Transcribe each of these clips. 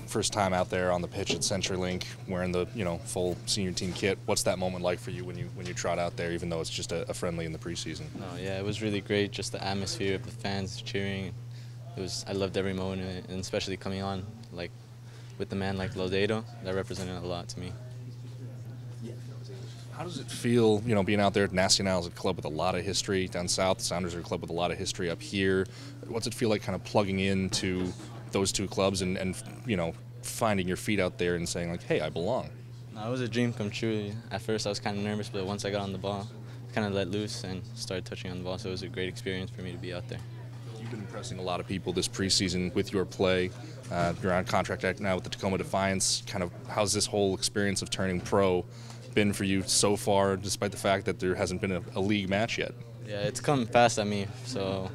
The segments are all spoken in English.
first time out there on the pitch at CenturyLink, wearing the full senior team kit. What's that moment like for you when you trot out there, even though it's just a friendly in the preseason? Oh yeah, it was really great. Just the atmosphere of the fans cheering. I loved every moment of it, and especially coming on like with the man like Lodedo. That represented a lot to me. How does it feel, being out there at Nacional, is a club with a lot of history down south? The Sounders are a club with a lot of history up here. What's it feel like kind of plugging into those two clubs and finding your feet out there and saying, like, hey, I belong? No, it was a dream come true. At first I was kind of nervous, but once I got on the ball, I kind of let loose and started touching on the ball, so it was a great experience for me to be out there. You've been impressing a lot of people this preseason with your play. You're on contract right now with the Tacoma Defiance. Kind of how's this whole experience of turning pro been for you so far, despite the fact that there hasn't been a league match yet? Yeah, it's come fast at me, so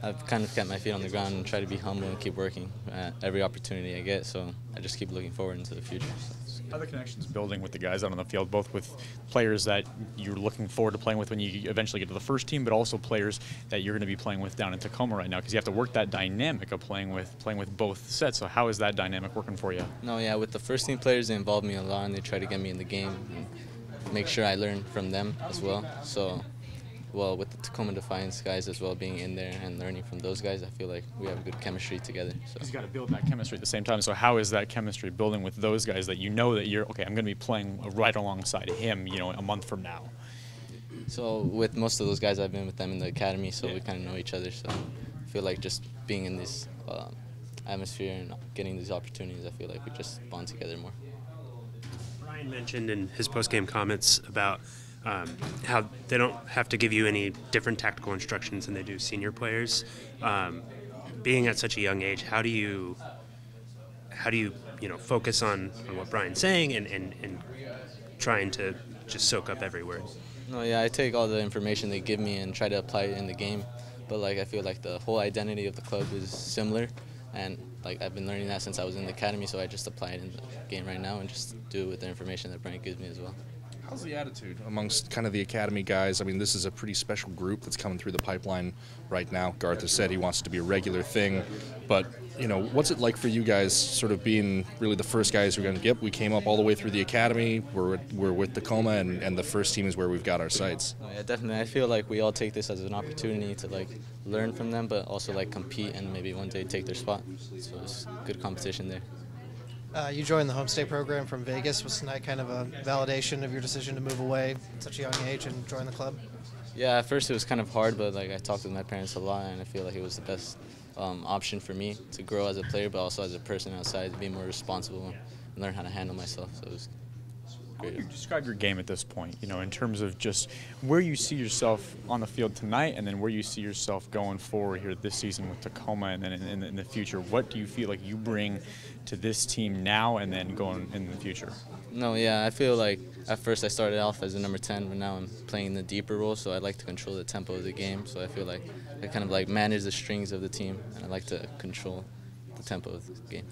I've kind of kept my feet on the ground and try to be humble and keep working at every opportunity I get, so I just keep looking forward into the future. How are the connections building with the guys out on the field, both with players that you're looking forward to playing with when you eventually get to the first team, but also players that you're going to be playing with down in Tacoma right now, because you have to work that dynamic of playing with both sets. So how is that dynamic working for you? No, yeah, with the first team players, they involve me a lot, and they try to get me in the game and make sure I learn from them as well. So, well, with the Tacoma Defiance guys as well, being in there and learning from those guys, I feel like we have a good chemistry together. So you've got to build that chemistry at the same time. So how is that chemistry building with those guys that that you're, okay, I'm going to be playing right alongside him, a month from now? So with most of those guys, I've been with them in the academy, so we kind of know each other. So I feel like just being in this atmosphere and getting these opportunities, I feel like we just bond together more. Ryan mentioned in his post-game comments about how they don't have to give you any different tactical instructions than they do senior players. Being at such a young age, how do you focus on what Brian's saying and trying to just soak up every word? No, yeah, I take all the information they give me and try to apply it in the game. But I feel like the whole identity of the club is similar, and I've been learning that since I was in the academy, so I just apply it in the game right now and just do it with the information that Brian gives me as well. How's the attitude amongst kind of the academy guys? I mean, this is a pretty special group that's coming through the pipeline right now. Garth has said he wants it to be a regular thing, but what's it like for you guys, sort of being really the first guys who are going to we came up all the way through the academy. We're with Tacoma, and the first team is where we've got our sights. Oh, yeah, definitely. I feel like we all take this as an opportunity to learn from them, but also compete and maybe one day take their spot. So it's good competition there. You joined the homestay program from Vegas. Was tonight kind of a validation of your decision to move away at such a young age and join the club? Yeah, at first it was kind of hard, but I talked with my parents a lot, and I feel like it was the best option for me to grow as a player, but also as a person outside, to be more responsible and learn how to handle myself. So it was great. How would you describe your game at this point, in terms of just where you see yourself on the field tonight and then where you see yourself going forward here this season with Tacoma and then in the future? What do you feel like you bring to this team now and then going in the future? No, yeah, I feel like at first I started off as a number 10, but now I'm playing the deeper role, so I like to control the tempo of the game. So I feel like I kind of manage the strings of the team, and I like to control the tempo of the game.